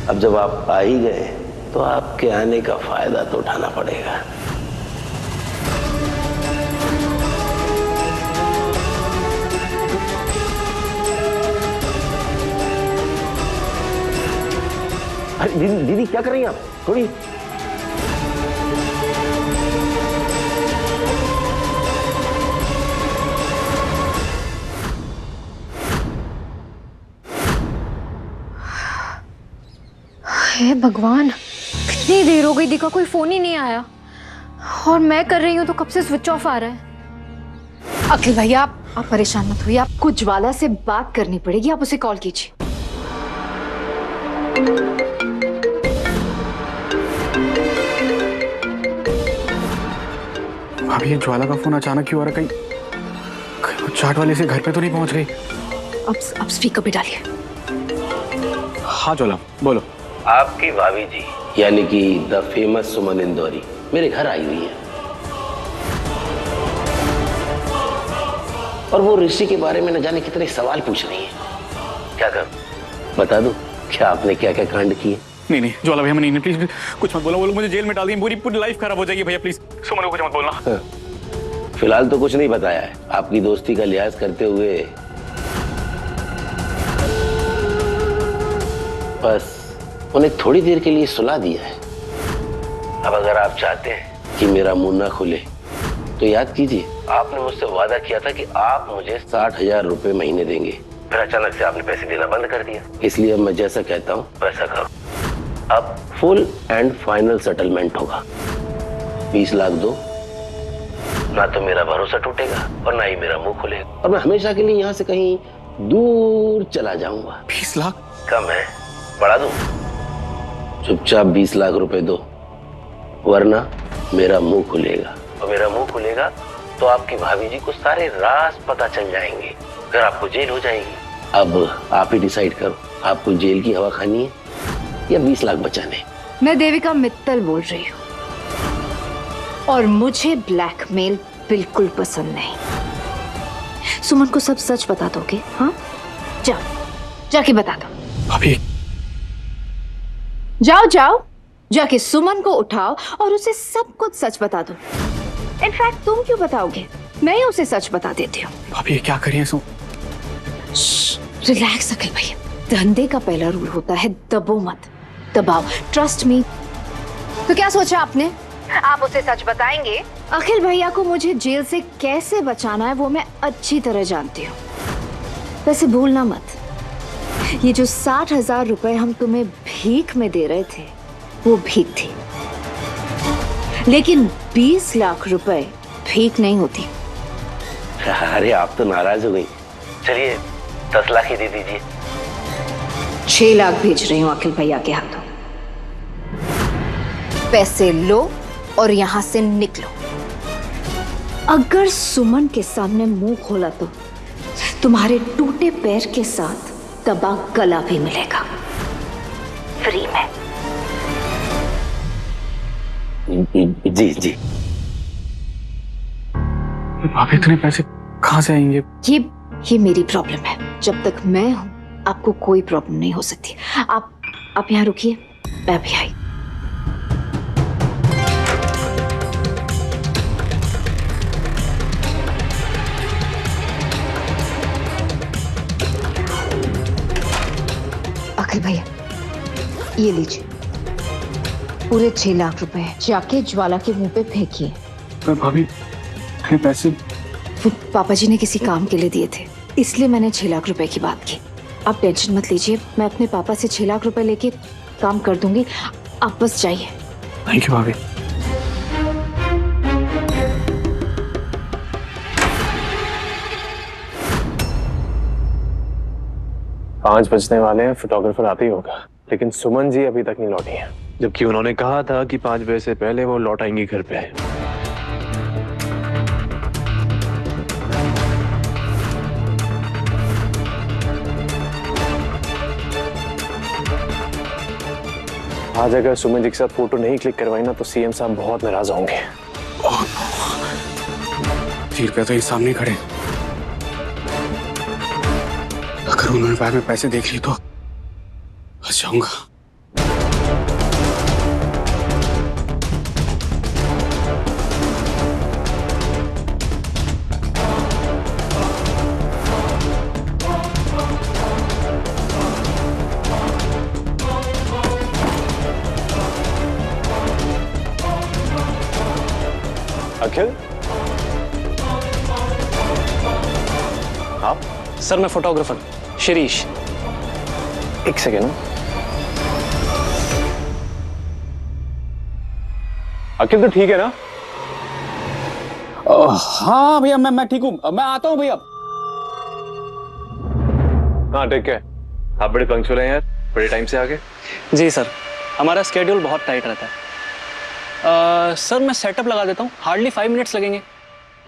अब जब आप आ ही गए तो आपके आने का फायदा तो उठाना पड़ेगा। अरे दीदी दीदी क्या कर रही हैं आप? थोड़ी हे भगवान, कितनी देर हो गई, दीका कोई फोन ही नहीं आया और मैं कर रही हूँ तो कब से स्विच ऑफ आ रहा है। अखिल भैया आप परेशान मत होइए, आपको ज्वाला से बात करनी पड़ेगी, आप उसे कॉल कीजिए। अभी ये ज्वाला का फोन अचानक क्यों आ रहा? कहीं वो चाट वाले से घर पे तो नहीं पहुंच गई? अब स्पीकर पे डालिए। हाँ ज्वाला बोलो। आपकी भाभी जी यानी कि द फेमस सुमन इंदौरी मेरे घर आई हुई है और वो ऋषि के बारे में न जाने कितने सवाल पूछ रही है। क्या करूं? बता दूं क्या आपने क्या क्या कांड किए? नहीं ज्वाला भैया, नहीं प्लीज कुछ मत बोलो, वो लोग मुझे जेल में डाल दिए, पूरी लाइफ खराब हो जाएगी भैया, प्लीज सुमन को कुछ मत बोलना। फिलहाल तो कुछ नहीं बताया है, आपकी दोस्ती का लिहाज करते हुए बस उन्हें थोड़ी देर के लिए सुला दिया है। अब अगर आप चाहते हैं कि मेरा मुंह ना खुले तो याद कीजिए आपने मुझसे वादा किया था कि आप मुझे 60,000 रुपए महीने देंगे, फिर अचानक से आपने पैसे देना बंद कर दिया। इसलिए अब मैं जैसा कहता हूँ वैसा करो। अब फुल एंड फाइनल सेटलमेंट होगा। 20 लाख दो, ना तो मेरा भरोसा टूटेगा और ना ही मेरा मुंह खुलेगा और मैं हमेशा के लिए यहाँ से कहीं दूर चला जाऊंगा। 20 लाख कम है, बढ़ा दूं? चुपचाप 20 लाख रुपए दो वरना मेरा मुंह खुलेगा और मेरा मुंह खुलेगा तो आपकी भाभी जी को सारे राज पता चल जाएंगे, फिर आपको जेल हो जाएगी। अब आप ही डिसाइड करो, आपको जेल की हवा खानी है या 20 लाख बचाने? मैं देविका मित्तल बोल रही हूँ और मुझे ब्लैकमेल बिल्कुल पसंद नहीं। सुमन को सब सच बता दोगे? हाँ जाके बता दो। अभी जाओ जाके सुमन को उठाओ और उसे सब कुछ सच बता दो। इनफैक्ट तुम क्यों बताओगे, मैं ही उसे सच बता देती हूँ। अभी ये क्या करिए? रिलैक्स अखिल भैया, धंधे का पहला रूल होता है दबो मत, दबाओ, ट्रस्ट मी। तो क्या सोचा आपने? आप उसे सच बताएंगे? अखिल भैया को मुझे जेल से कैसे बचाना है वो मैं अच्छी तरह जानती हूँ। वैसे भूलना मत, ये जो 60,000 रुपए हम तुम्हें भीख में दे रहे थे वो भीख थी, लेकिन 20 लाख रुपए भीख नहीं होती। अरे आप तो नाराज हो गई, चलिए 10 लाख ही दे दीजिए। 6 लाख भेज रही हूँ अखिल भैया के हाथों। पैसे लो और यहाँ से निकलो। अगर सुमन के सामने मुंह खोला तो तुम्हारे टूटे पैर के साथ दबा गला भी मिलेगा, फ्री में। जी आप इतने पैसे कहाँ से आएंगे? ये मेरी प्रॉब्लम है, जब तक मैं हूं आपको कोई प्रॉब्लम नहीं हो सकती। आप यहाँ रुकिए, मैं भी आई। अखिल भैया ये लीजिए, पूरे 6 लाख रुपए जाके ज्वाला के मुंह पे फेंकिए। भाभी इतने पैसे? वो पापा जी ने किसी काम के लिए दिए थे, इसलिए मैंने 6 लाख रुपए की बात की। आप टेंशन मत लीजिए, मैं अपने पापा से 6 लाख रुपए लेके काम कर दूंगी, आप बस जाइए। थैंक यू भाभी। पाँच बजने वाले हैं, फोटोग्राफर आते ही होगा, लेकिन सुमन जी अभी तक नहीं लौटी हैं, जबकि उन्होंने कहा था कि 5 बजे से पहले वो लौट आएंगी घर पे। आज अगर सुमन जी के साथ फोटो नहीं क्लिक करवाई ना तो सीएम साहब बहुत नाराज होंगे। तीर पे तो ये सामने खड़े, अगर उन्होंने बैग में पैसे देख लिए तो फंस जाऊंगा। आप? सर मैं फोटोग्राफर शिरीष। एक सेकेंड। अखिल तो ठीक है ना? हाँ भैया मैं ठीक हूँ, मैं आता हूँ भैया। हाँ ठीक है। आप बड़े पंक्चुअल हैं यार, बड़े टाइम से आगे। जी सर, हमारा स्केड्यूल बहुत टाइट रहता है। सर मैं सेटअप लगा देता हूँ, हार्डली 5 मिनट्स लगेंगे।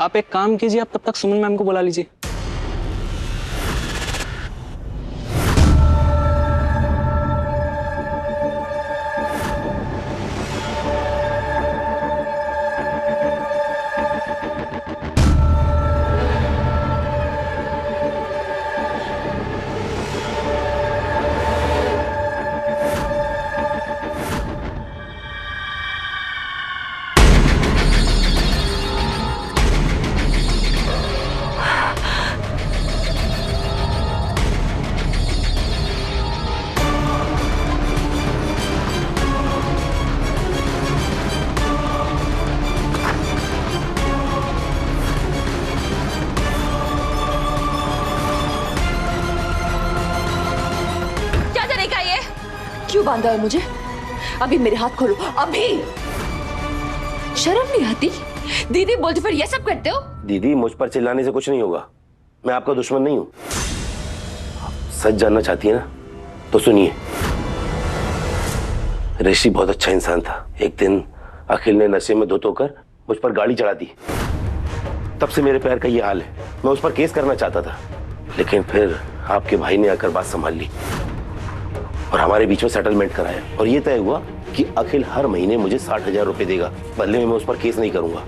आप एक काम कीजिए, आप तब तक सुमन मैम को बुला लीजिए। क्यों बांधा है मुझे? अभी मेरे हाथ खोलो, अभी। शर्म नहीं आती? दीदी बोलती फिर ये सब करते हो? दीदी मुझ पर चिल्लाने से कुछ नहीं होगा, मैं आपका दुश्मन नहीं हूं। सच जानना चाहती है ना तो सुनिए। ऋषि बहुत अच्छा इंसान था। एक दिन अखिल ने नशे में धुत होकर मुझ पर गाड़ी चढ़ा दी, तब से मेरे पैर का ये हाल है। मैं उस पर केस करना चाहता था, लेकिन फिर आपके भाई ने आकर बात संभाल ली और हमारे बीच में सेटलमेंट कराया और ये तय हुआ कि अखिल हर महीने मुझे 60,000 रुपए देगा, बदले में मैं उस पर केस नहीं करूंगा।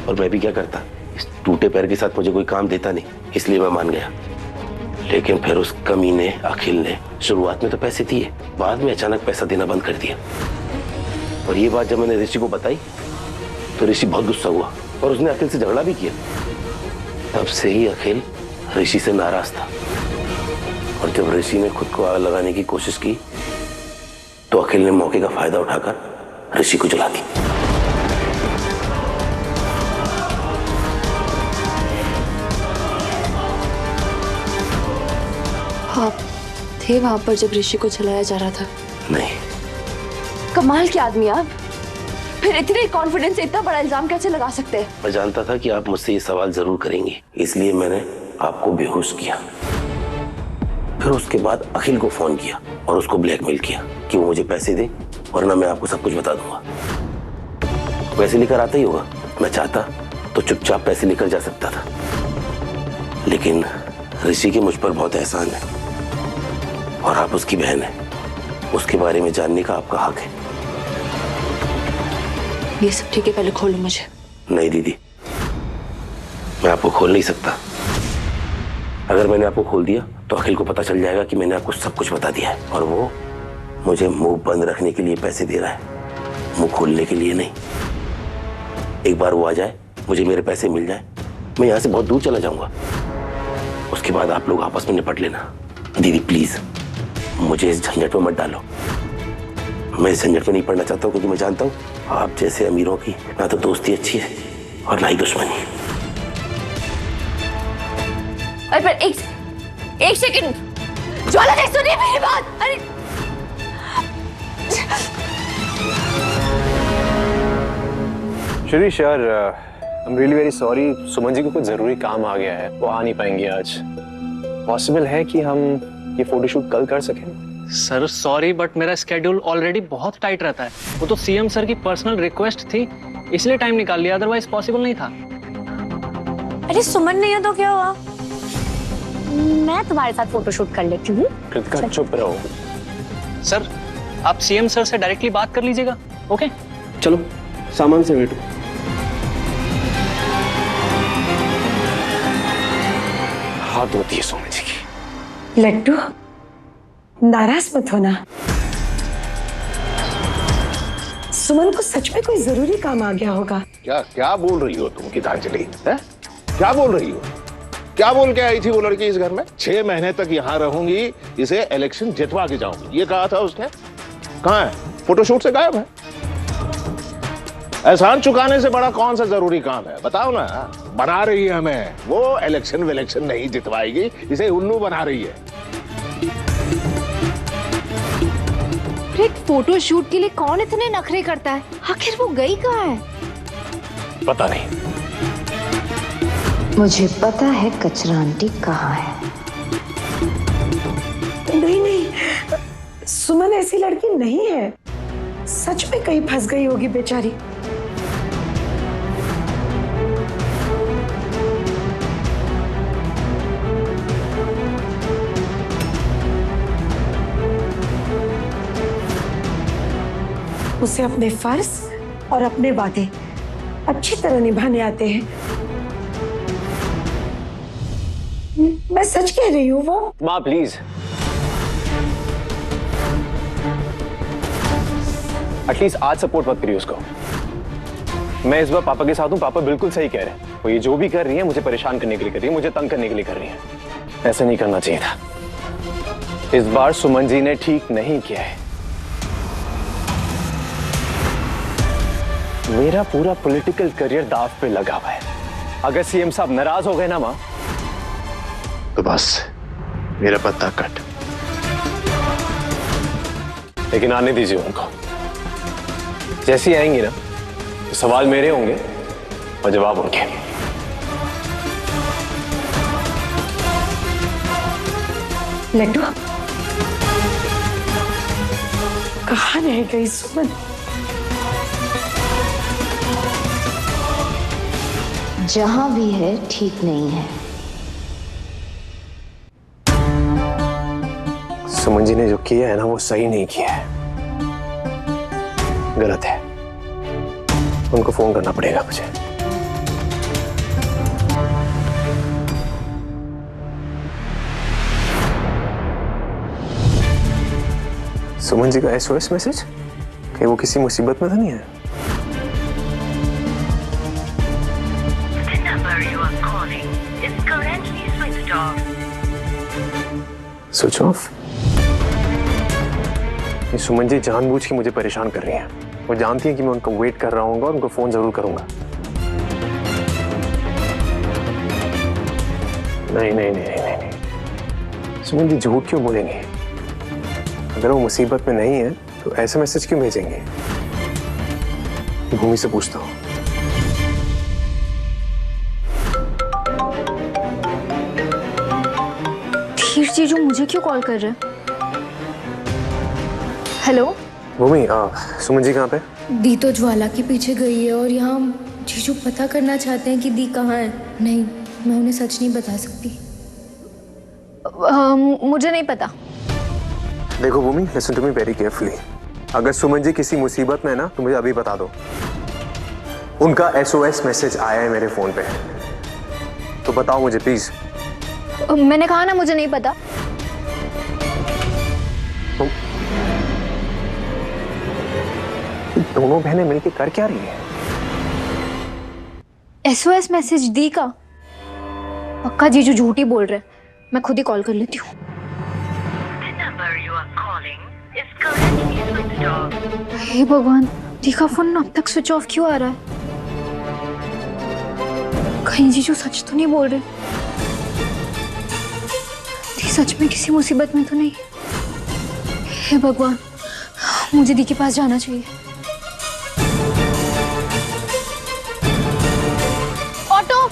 और मैं भी क्या करता, इस टूटे पैर के साथ मुझे कोई काम देता नहीं, इसलिए मैं मान गया। लेकिन फिर उस कमीने अखिल ने शुरुआत में तो पैसे दिए, बाद में अचानक पैसा देना बंद कर दिया। और ये बात जब मैंने ऋषि को बताई तो ऋषि बहुत गुस्सा हुआ और उसने अखिल से झगड़ा भी किया। तब से ही अखिल ऋषि से नाराज था और जब ऋषि ने खुद को आग लगाने की कोशिश की तो अखिल ने मौके का फायदा उठाकर ऋषि को जला दी। आप थे वहां पर जब ऋषि को जलाया जा रहा था? नहीं। कमाल के आदमी आप। फिर इतने कॉन्फिडेंस से इतना बड़ा इल्जाम कैसे लगा सकते हैं? मैं जानता था कि आप मुझसे ये सवाल जरूर करेंगे, इसलिए मैंने आपको बेहोश किया। फिर उसके बाद अखिल को फोन किया और उसको ब्लैकमेल किया कि वो मुझे पैसे दे वरना मैं आपको सब कुछ बता दूंगा। पैसे लेकर आता ही होगा, मैं चाहता तो चुपचाप पैसे लेकर जा सकता था, लेकिन ऋषि के मुझ पर बहुत एहसान है और आप उसकी बहन है, उसके बारे में जानने का आपका हक है। ये सब ठीक है, पहले खोलो मुझे। नहीं दीदी, मैं आपको खोल नहीं सकता। अगर मैंने आपको खोल दिया तो अखिल को पता चल जाएगा कि मैंने आपको सब कुछ बता दिया है और वो मुझे मुंह बंद रखने के लिए पैसे दे रहा है, मुंह खोलने के लिए नहीं। एक बार वो आ जाए, मुझे मेरे पैसे मिल जाए, मैं यहाँ से बहुत दूर चला जाऊंगा। उसके बाद आप लोग आपस में निपट लेना। दीदी प्लीज मुझे इस झंझट में मत डालो। मैं इस झंझट में नहीं पड़ना चाहता हूँ, क्योंकि मैं जानता हूँ आप जैसे अमीरों की ना तो दोस्ती अच्छी है और ना ही दुश्मनी। अरे पर एक सेकंड ज्वाला जी, सुनिए मेरी बात। अरे शिरीष यार, I am really very sorry. Suman ji को कुछ जरूरी काम आ गया है, वो आ नहीं पाएंगे आज। पॉसिबल है कि हम ये फोटोशूट कल कर सकें? सर सॉरी, बट मेरा स्केड्यूल ऑलरेडी बहुत टाइट रहता है। वो तो सीएम सर की पर्सनल रिक्वेस्ट थी, इसलिए टाइम निकाल लिया, अदरवाइज पॉसिबल नहीं था। अरे सुमन नहीं है तो क्या हुआ, मैं तुम्हारे साथ फोटोशूट कर लेती हूँ। कृतिका चुप रहो। सर आप सीएम सर से डायरेक्टली बात कर लीजिएगा। ओके चलो सामान से बैठो। हाथ होती है सुमन जी की। लड्डू नाराज मत होना, सुमन को सच में कोई जरूरी काम आ गया होगा। क्या क्या बोल रही हो तुम गीतांजलि? क्या बोल रही हो? क्या बोल के आई थी वो लड़की इस घर में? 6 महीने तक यहाँ रहूंगी, इसे इलेक्शन जितवा के जाऊंगी, ये कहा था उसने। कहाँ है? फोटोशूट से गायब है। एहसान चुकाने से बड़ा कौन सा जरूरी काम है बताओ ना। बना रही है हमें, वो इलेक्शन विलेक्शन नहीं जितवाएगी, इसे उल्लू बना रही है। एक फोटो शूट के लिए कौन इतने नखरे करता है? आखिर वो गई कहाँ है? पता नहीं। मुझे पता है कचरा आंटी कहाँ है। नहीं नहीं, सुमन ऐसी लड़की नहीं है। सच में कहीं फंस गई होगी बेचारी। उसे अपने फर्ज और अपने वादे अच्छी तरह निभाने आते हैं। मैं सच कह रही हूँ। वो माँ प्लीज, एटलीस्ट आज सपोर्ट मत करिए उसको। मैं इस बार पापा के साथ हूँ, पापा बिल्कुल सही कह रहे हैं। वो ये जो भी कर रही है मुझे परेशान करने के लिए कर रही है, मुझे तंग करने के लिए कर रही है। ऐसा नहीं करना चाहिए था। इस बार सुमन जी ने ठीक नहीं किया है। मेरा पूरा पॉलिटिकल करियर दांव पे लगा हुआ है। अगर सीएम साहब नाराज हो गए ना माँ, तो बस मेरा पत्ता कट। लेकिन आने दीजिए उनको। जैसे ही आएंगे ना तो सवाल मेरे होंगे और जवाब उनके। लड्डू, कहाँ रह गई सुमन? जहां भी है ठीक नहीं है। सुमन जी ने जो किया है ना वो सही नहीं किया है, गलत है। उनको फोन करना पड़ेगा मुझे। सुमन जी का एसओएस मैसेज, कहीं वो किसी मुसीबत में तो नहीं है? Switch off. ये सुमन जी जानबूझ के मुझे परेशान कर रही हैं। वो जानती हैं कि मैं उनका वेट कर रहा हूँ और उनको फोन जरूर करूंगा। नहीं नहीं नहीं नहीं नहीं, सुमन जी झूठ क्यों बोलेंगे? अगर वो मुसीबत में नहीं है तो ऐसे मैसेज क्यों भेजेंगे? भूमि से पूछता हूँ। धीर जीजू मुझे क्यों कॉल कर रहे हैं? हेलो भूमि, सुमन जी कहाँ पे? दी तो ज्वाला के पीछे गई है और यहाँ जीजू पता करना चाहते हैं कि दी कहाँ है। नहीं, मैं उन्हें सच नहीं बता सकती। मुझे नहीं पता। देखो Bhoomi, listen to me very carefully. अगर सुमन जी किसी मुसीबत में है ना तो मुझे अभी बता दो। उनका एसओएस मैसेज आया है मेरे फोन पे, तो बताओ मुझे प्लीज। मैंने कहा ना मुझे नहीं पता। दोनों बहनें मिलकर कर क्या रही है? एसओएस मैसेज दी का? पक्का जीजू झूठ ही बोल रहे हैं। मैं खुद ही कॉल कर लेती हूँ। हे भगवान, दी का फोन अब तक स्विच ऑफ क्यों आ रहा है? कहीं जीजू सच तो नहीं बोल रहे? दी सच में किसी मुसीबत में तो नहीं? हे भगवान, मुझे दी के पास जाना चाहिए। ऑटो!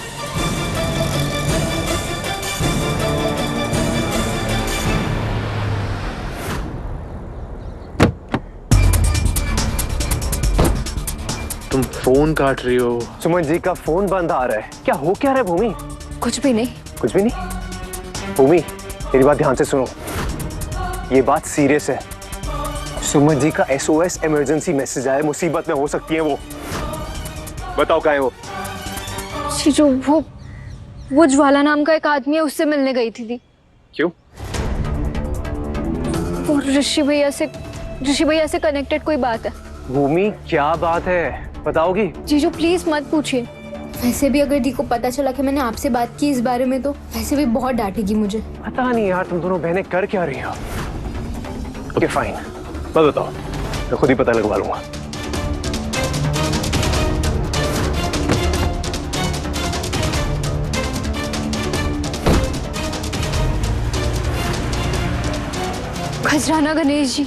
तुम फोन काट रही हो। सुमन जी का फोन बंद आ रहा है। क्या हो क्या रहा है भूमि? कुछ भी नहीं। कुछ भी नहीं? भूमि मेरी बात ध्यान से सुनो, ये बात सीरियस है। सुमन जी का एसओएस इमरजेंसी मैसेज आया, मुसीबत में हो सकती है वो। बताओ कहाँ है वो? जीजू वो ज्वाला नाम का एक आदमी है, उससे मिलने गई थी दी। क्यों? वो ऋषि भैया से कनेक्टेड कोई बात है। भूमि क्या बात है, बताओगी? जीजू प्लीज मत पूछिए। वैसे भी अगर दी को पता चला कि मैंने आपसे बात की इस बारे में तो वैसे भी बहुत डांटेगी मुझे। पता नहीं यार, तुम दोनों बहनें कर क्या रही हो? ओके फाइन, मत बताओ, मैं खुद ही पता लगवा लूंगा। खजराना गणेश जी,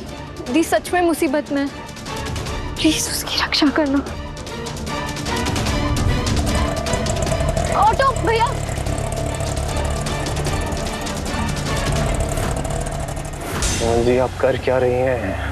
दी सच में मुसीबत में है। प्लीज उसकी रक्षा करना। ऑटो भैया। सुमन जी, आप कर क्या रही हैं?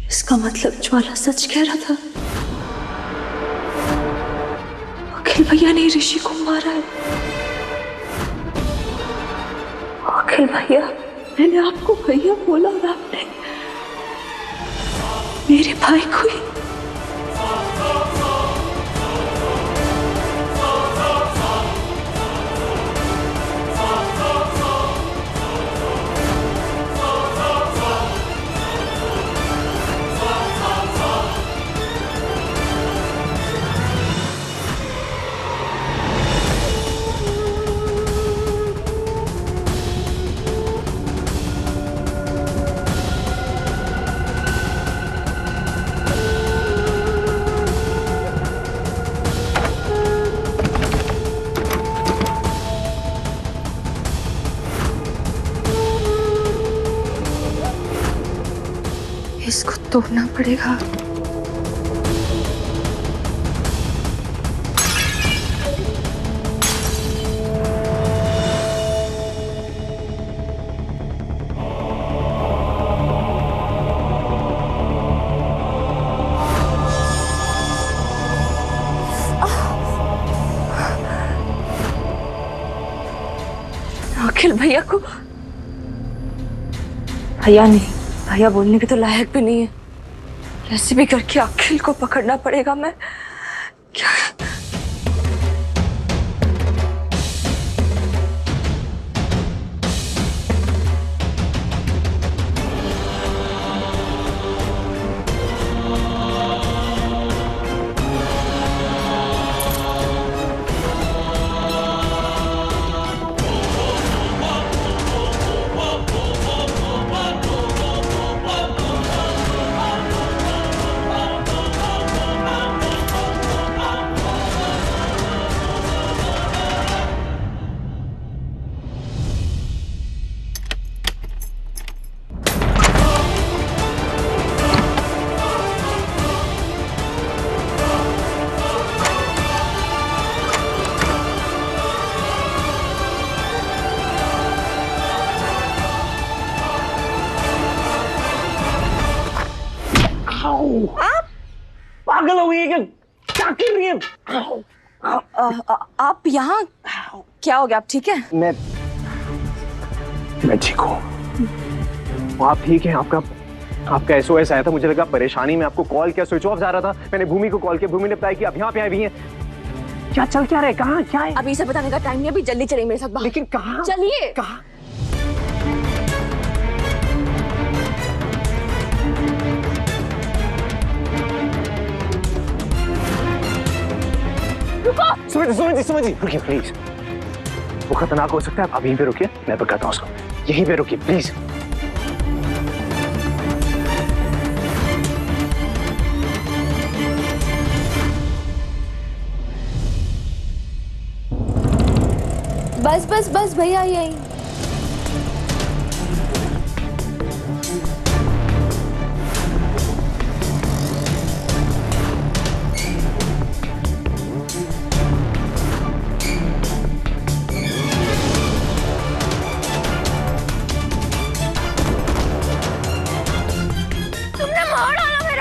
इसका मतलब ज्वाला सच कह रहा था। अखिल भैया ने ऋषि को मारा है। अखिल भैया, मैंने आपको भैया बोला और आपने मेरे भाई को ही। इसको तोड़ना पड़ेगा। अखिल भैया को भैया नहीं, भैया बोलने के तो लायक भी नहीं है। कैसे भी करके अखिल को पकड़ना पड़ेगा। मैं क्या आप पागल हो गई है क्या कर रही है? आप यहाँ क्या हो गया? आप ठीक है? मैं ठीक हूँ। आप ठीक हैं? आपका एसओएस आया था, मुझे लगा परेशानी में आपको कॉल किया, स्विच ऑफ जा रहा था। मैंने भूमि को कॉल किया, भूमि ने बताया कि आप यहाँ पे आई हुई हैं। क्या चल क्या रहा है? कहाँ क्या है? अभी से बताने का टाइम नहीं, अभी जल्दी चलिए मेरे साथ बाहर। लेकिन कहाँ? चलिए। कहाँ? समझ रुकिए प्लीज। वो खतरनाक हो सकता है, आप यहीं पे रुकिए, मैं बताता हूँ उसको। यहीं पे रुकिए प्लीज। बस बस बस भैया यहीं।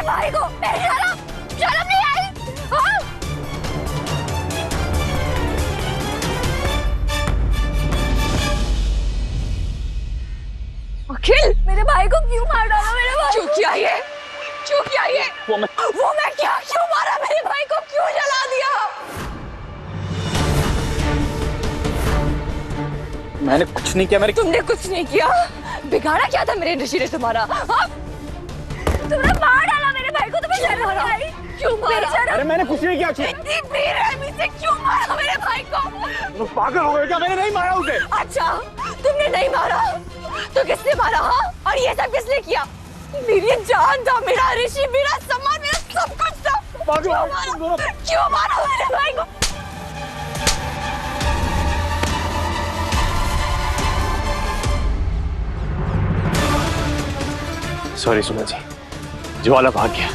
भाई को शर्म नहीं आई? हाँ? अखिल, मेरे भाई को क्यों मार डाला? मेरे भाई क्यों किया ये? क्यों किया ये? वो मैं क्या क्यों मारा? मेरे भाई को क्यों जला दिया? मैंने कुछ नहीं किया। तुमने कुछ नहीं किया? बिगाड़ा क्या था मेरे ऋषि ने तुम्हारा? हाँ? तुमने मार डाला मेरे भाई को। तुम्हें शर्म नहीं आई? क्यों मारा? अरे मैंने कुछ नहीं किया। इतनी बेरहमी से क्यों मारा मेरे भाई को? तुम पागल हो गए क्या? मैंने नहीं मारा उसे। अच्छा, तुमने नहीं मारा तो किसने मारा? हाँ, और ये सब किसने किया? मेरी जान था, मेरा ऋषि, मेरा सम्मान, मेरा सब कुछ था। क्यों मारा मेरे भाई को? सॉरी सुमन जी, ज्वाला भाग गया।